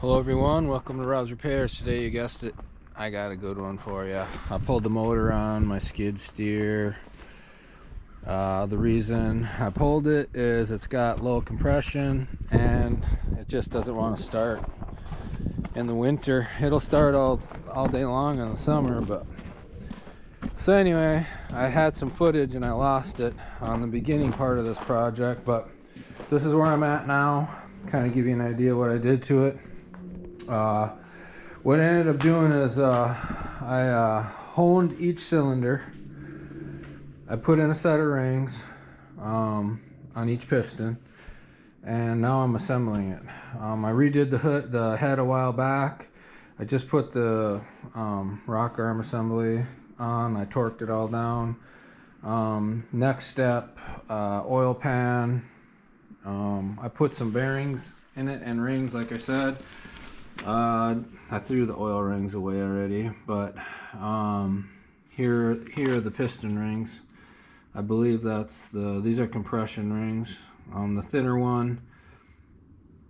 Hello everyone, welcome to Rob's Repairs. Today, you guessed it, I got a good one for you. I pulled the motor on my skid steer. The reason I pulled it is it's got low compression and it just doesn't want to start in the winter. It'll start all day long in the summer, but so anyway, I had some footage and I lost it on the beginning part of this project, but this is where I'm at now. Kind of give you an idea what I did to it. What I ended up doing is I honed each cylinder. I put in a set of rings on each piston, and now I'm assembling it. I redid the head a while back. I just put the rock arm assembly on. I torqued it all down. Next step, oil pan. I put some bearings in it and rings, like I said. I threw the oil rings away already, but here are the piston rings. I believe these are compression rings. The thinner one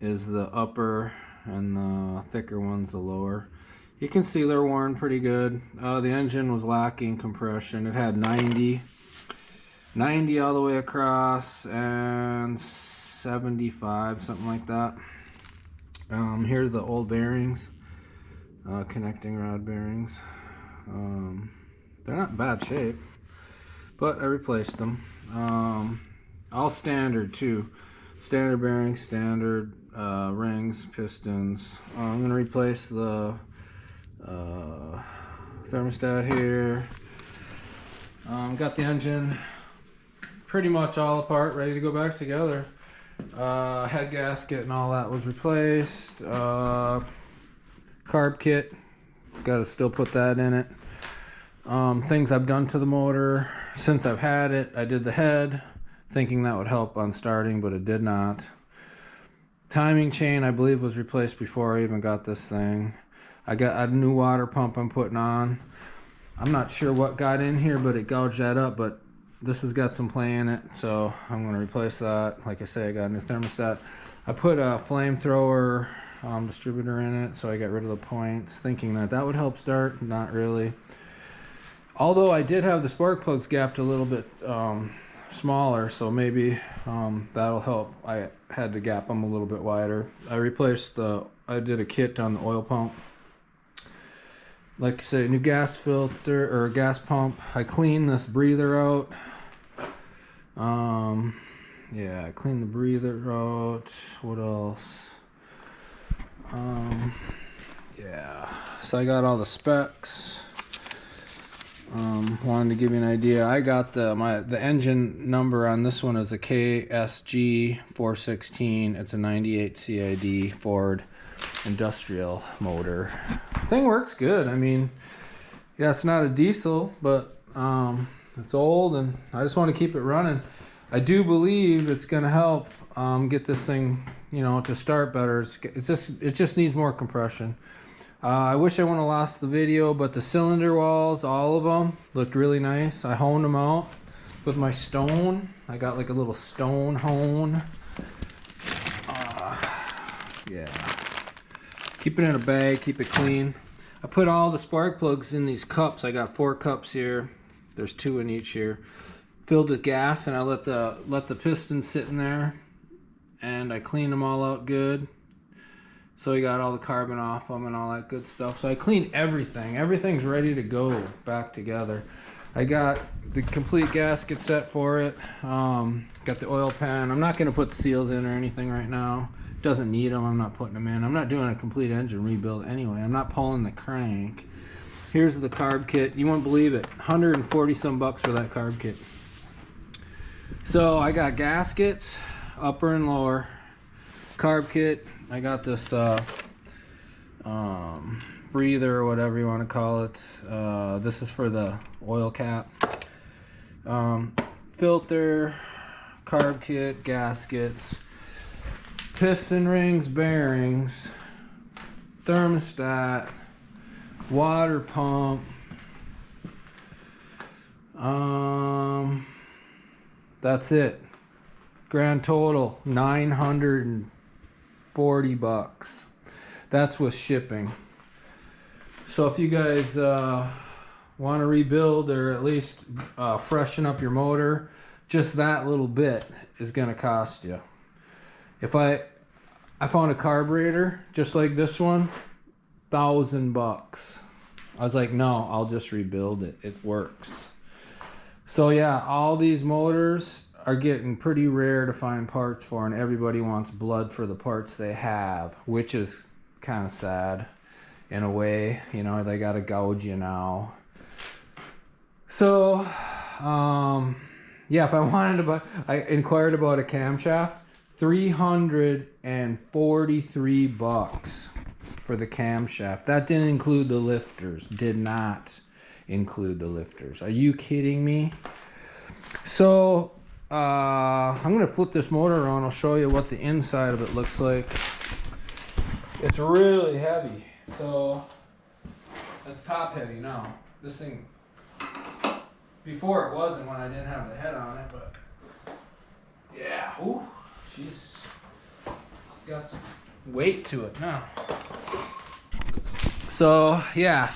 is the upper and the thicker one's the lower. You can see they're worn pretty good. The engine was lacking compression. It had 90 all the way across and 75, something like that. Here are the old bearings, connecting rod bearings. They're not in bad shape, but I replaced them. All standard too. Standard bearings, standard rings, pistons. I'm going to replace the thermostat here. Got the engine pretty much all apart, ready to go back together. Head gasket and all that was replaced. Carb kit, gotta still put that in it. Things I've done to the motor since I've had it: I did the head thinking that would help on starting, but it did not. Timing chain, I believe, was replaced before I even got this thing. I got a new water pump I'm putting on. I'm not sure what got in here, but it gouged that up, but this has got some play in it, so I'm going to replace that. Like I say, I got a new thermostat. I put a flamethrower distributor in it, so I got rid of the points, thinking that would help start. Not really. Although I did have the spark plugs gapped a little bit smaller, so maybe that'll help. I had to gap them a little bit wider. I did a kit on the oil pump. Like I say, new gas filter or gas pump. I cleaned this breather out. Yeah, I cleaned the breather out. What else? Yeah, so I got all the specs. Wanted to give you an idea. I got the engine number on this one is a KSG 416. It's a 98 CID Ford industrial motor. Thing works good. I mean, yeah, it's not a diesel, but it's old, and I just want to keep it running. I do believe it's going to help get this thing, to start better. It just needs more compression. I wish I wouldn't have lost the video, but the cylinder walls, all of them, looked really nice. I honed them out with my stone. I got like a little stone hone. Yeah. Keep it in a bag, keep it clean. I put all the spark plugs in these cups. I got 4 cups here. There's 2 in each here. Filled with gas, and I let the pistons sit in there, and I cleaned them all out good. So we got all the carbon off them and all that good stuff. So I cleaned everything. Everything's ready to go back together. I got the complete gasket set for it. Got the oil pan. I'm not going to put the seals in or anything right now. Doesn't need them. I'm not putting them in. I'm not doing a complete engine rebuild anyway. I'm not pulling the crank. Here's the carb kit. You won't believe it. 140 some bucks for that carb kit. So I got gaskets, upper and lower. Carb kit. I got this breather or whatever you want to call it. This is for the oil cap. Filter, carb kit, gaskets, piston rings, bearings, thermostat, water pump. That's it. Grand total $940. That's with shipping. So if you guys want to rebuild or at least freshen up your motor, just that little bit is going to cost you. If I found a carburetor just like this one, $1,000. I was like, no, I'll just rebuild it. It works. So yeah, all these motors are getting pretty rare to find parts for, and everybody wants blood for the parts they have, which is kind of sad in a way. You know, they got to gouge you now. So yeah, if I wanted to buy, I inquired about a camshaft. $343 for the camshaft. That didn't include the lifters. Did not include the lifters. Are you kidding me? So I'm gonna flip this motor around. I'll show you what the inside of it looks like. It's really heavy. So it's top heavy now. This thing, before it wasn't when I didn't have the head on it, but yeah, ooh, she's got some weight to it now. So yeah,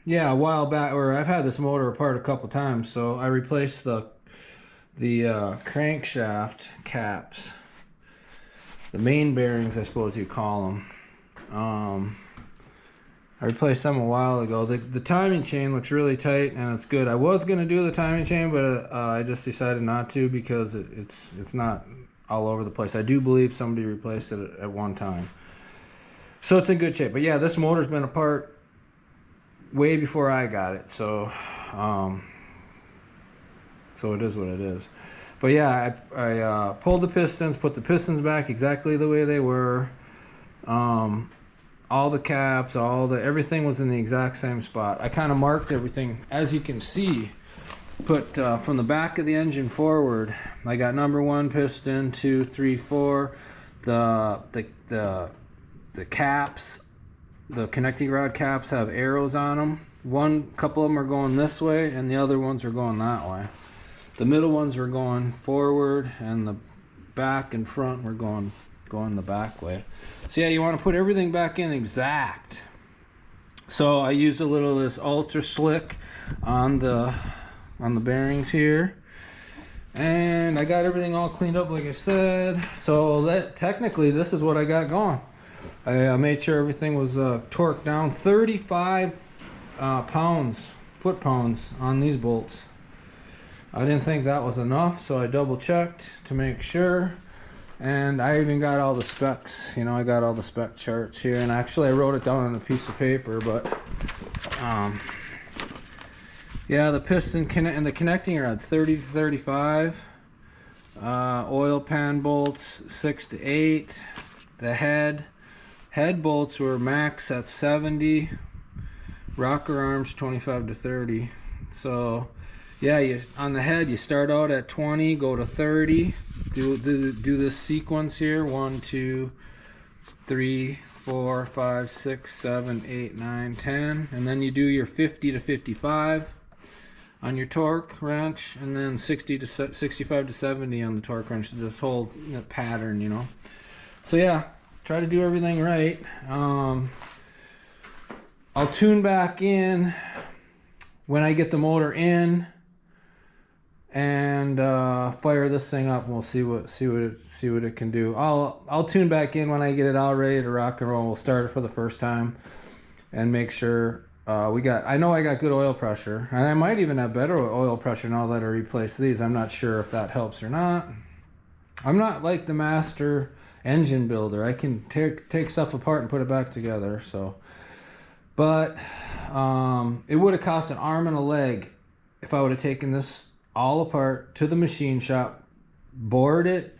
yeah, a while back, or I've had this motor apart a couple times, so I replaced the crankshaft caps, the main bearings, I suppose you call them. I replaced them a while ago. The timing chain looks really tight and it's good. I was gonna do the timing chain, but I just decided not to because it's not all over the place. I do believe somebody replaced it at one time, so it's in good shape. But yeah, this motor's been apart way before I got it, so so it is what it is. But yeah, I pulled the pistons, put the pistons back exactly the way they were. All the caps, everything was in the exact same spot. I kind of marked everything, as you can see. Put from the back of the engine forward, I got number 1 piston, 2, 3, 4. The caps, the connecting rod caps have arrows on them. Couple of them are going this way, and the other ones are going that way. The middle ones were going forward, and the back and front were going the back way. So yeah, you want to put everything back in exact. So I used a little of this Ultra Slick on the bearings here, and I got everything all cleaned up like I said. So technically this is what I got going. I made sure everything was torqued down. 35 foot-pounds on these bolts. I didn't think that was enough, so I double checked to make sure. And I even got all the specs, you know, I got all the spec charts here, and actually I wrote it down on a piece of paper. But yeah, the piston and the connecting rods 30 to 35, oil pan bolts 6 to 8. The head bolts were max at 70, rocker arms 25 to 30. So yeah, on the head you start out at 20, go to 30. Do this sequence here: 1, 2, 3, 4, 5, 6, 7, 8, 9, 10, and then you do your 50 to 55 on your torque wrench, and then 60 to 65 to 70 on the torque wrench to just hold that pattern, you know. So yeah, try to do everything right. I'll tune back in when I get the motor in and fire this thing up, and we'll see what it can do. I'll tune back in when I get it all ready to rock and roll. We'll start it for the first time and make sure I know I got good oil pressure, and I might even have better oil pressure now that I replace these. I'm not sure if that helps or not. I'm not like the master engine builder. I can take stuff apart and put it back together. So, but it would have cost an arm and a leg if I would have taken this all apart to the machine shop, bored it,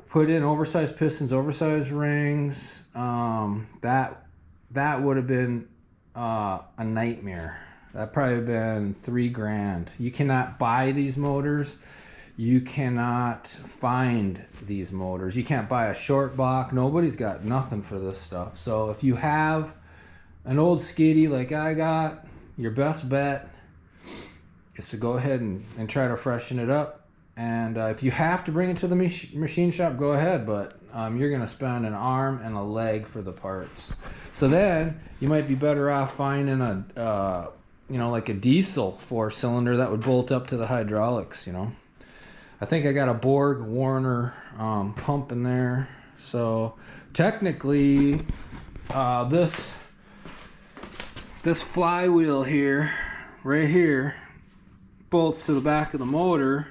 put in oversized pistons, oversized rings. That would have been a nightmare. That probably been $3,000. You cannot buy these motors. You cannot find these motors. You can't buy a short block. Nobody's got nothing for this stuff. So if you have an old skiddy like I got, your best bet is to go ahead and try to freshen it up And if you have to bring it to the machine shop, go ahead, but you're going to spend an arm and a leg for the parts. So then you might be better off finding a like a diesel 4-cylinder that would bolt up to the hydraulics. I think I got a Borg Warner pump in there. So technically this flywheel here, right here, bolts to the back of the motor,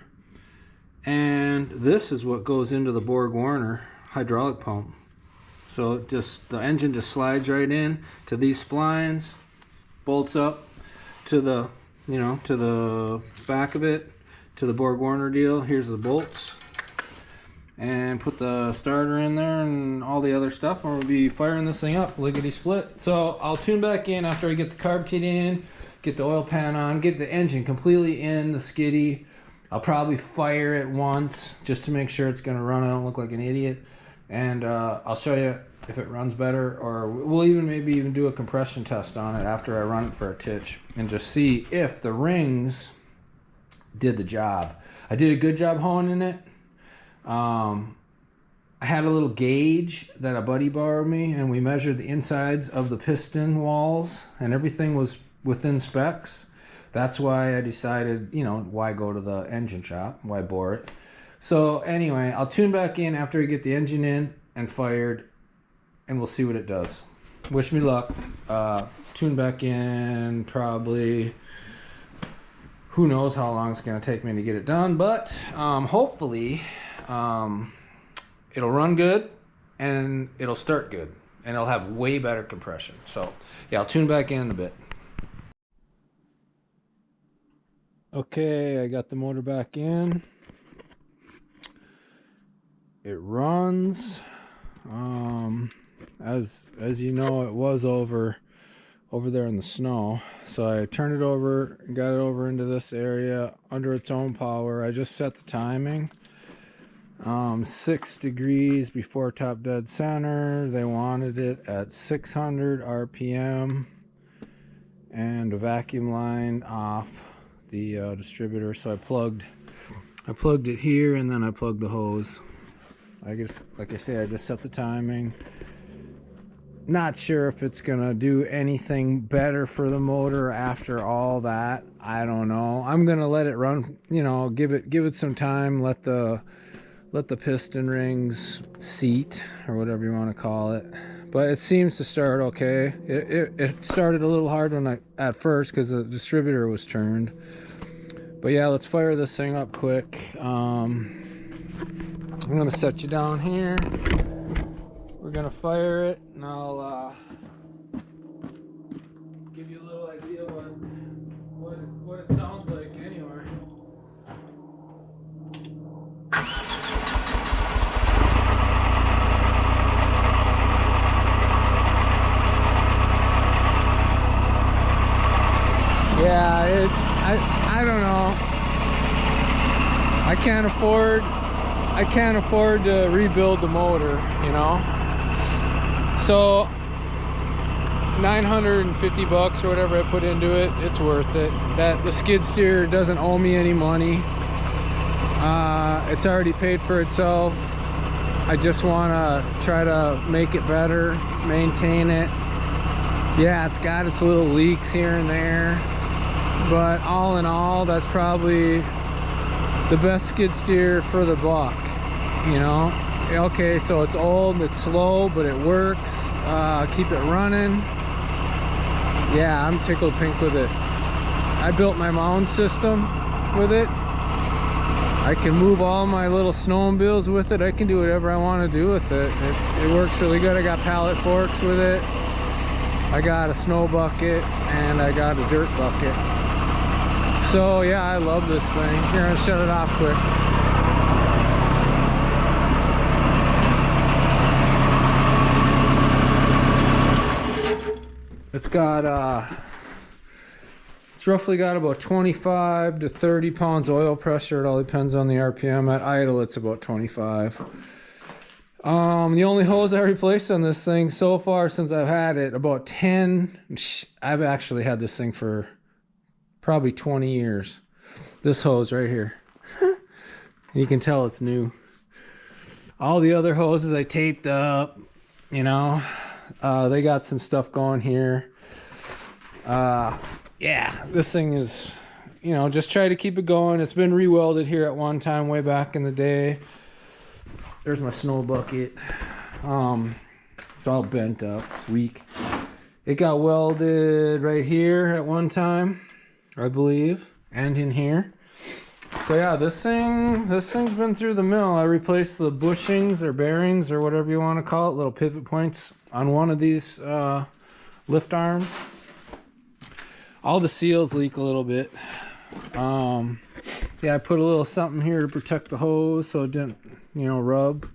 and this is what goes into the Borg Warner hydraulic pump. So the engine just slides right in to these splines, bolts up to the to the back of it, to the Borg Warner deal. Here's the bolts, and put the starter in there and all the other stuff, and we'll be firing this thing up lickety split. So I'll tune back in after I get the carb kit in, get the oil pan on, get the engine completely in the skiddy. I'll probably fire it once just to make sure it's going to run. I don't look like an idiot, and I'll show you if it runs better, or we'll maybe even do a compression test on it after I run it for a titch and just see if the rings did the job. I did a good job honing it. I had a little gauge that a buddy borrowed me, and we measured the insides of the piston walls, and everything was within specs. That's why I decided, why go to the engine shop? Why bore it? So anyway, I'll tune back in after I get the engine in and fired, and we'll see what it does. Wish me luck. Tune back in probably, who knows how long it's going to take me to get it done, but hopefully it'll run good and it'll start good and it'll have way better compression. So yeah, I'll tune back in a bit. Okay, I got the motor back in. It runs. As you know, it was over there in the snow. So I turned it over, got it over into this area under its own power. I just set the timing. 6 degrees before top dead center. They wanted it at 600 RPM and a vacuum line off the distributor. So I plugged it here, and then I plugged the hose. I guess, like I say, I just set the timing. Not sure if it's gonna do anything better for the motor after all that. I don't know. I'm gonna let it run, give it some time, let the piston rings seat, or whatever you want to call it. But it seems to start okay. It started a little hard at first because the distributor was turned. But yeah, let's fire this thing up quick. I'm gonna set you down here. We're gonna fire it, and I'll give you a little idea what it sounds like anyway. Yeah, I don't know. I can't afford to rebuild the motor, So 950 bucks or whatever I put into it, it's worth it. The skid steer doesn't owe me any money. It's already paid for itself. I just want to try to make it better, maintain it. Yeah, it's got its little leaks here and there, but all in all, that's probably the best skid steer for the buck. Okay, so it's old, it's slow, but it works. Keep it running. Yeah, I'm tickled pink with it. I built my mound system with it. I can move all my little snowmobiles with it. I can do whatever I want to do with it. It works really good. I got pallet forks with it. I got a snow bucket, and I got a dirt bucket. So yeah, I love this thing. Here, I'm gonna shut it off quick. It's roughly got about 25 to 30 pounds oil pressure. It all depends on the RPM. At idle, it's about 25. The only hose I replaced on this thing so far since I've had it, about 10. I've actually had this thing for probably 20 years. This hose right here. You can tell it's new. All the other hoses I taped up, you know. They got some stuff going here. Yeah, this thing is, you know, just try to keep it going. It's been re-welded here at one time way back in the day. There's my snow bucket. It's all bent up. It's weak. It got welded right here at one time, I believe, and in here. So yeah, this thing's been through the mill. I replaced the bushings or bearings or whatever you want to call it, little pivot points on one of these lift arms. All the seals leak a little bit. Yeah, I put a little something here to protect the hose so it didn't, you know, rub.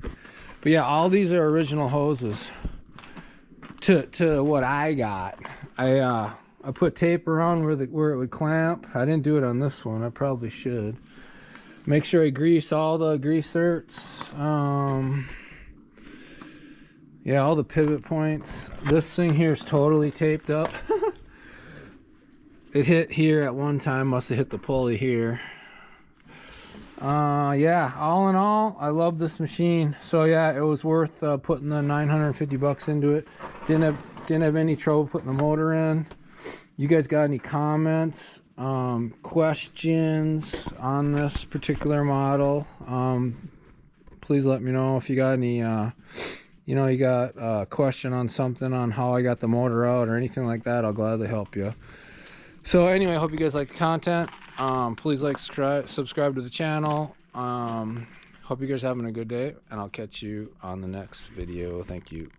But yeah, all these are original hoses to what I got. I put tape around where it would clamp. I didn't do it on this one. I probably should. Make sure I grease all the greasers. Yeah, all the pivot points. This thing here is totally taped up. It hit here at one time, must have hit the pulley here. Yeah, all in all, I love this machine. So yeah, it was worth putting the 950 bucks into it. Didn't have any trouble putting the motor in. You guys got any comments, questions on this particular model? Please let me know if you got any, you know, you got a question on something on how I got the motor out or anything like that. I'll gladly help you. So anyway, I hope you guys like the content. Please like, subscribe to the channel. Hope you guys are having a good day, and I'll catch you on the next video. Thank you.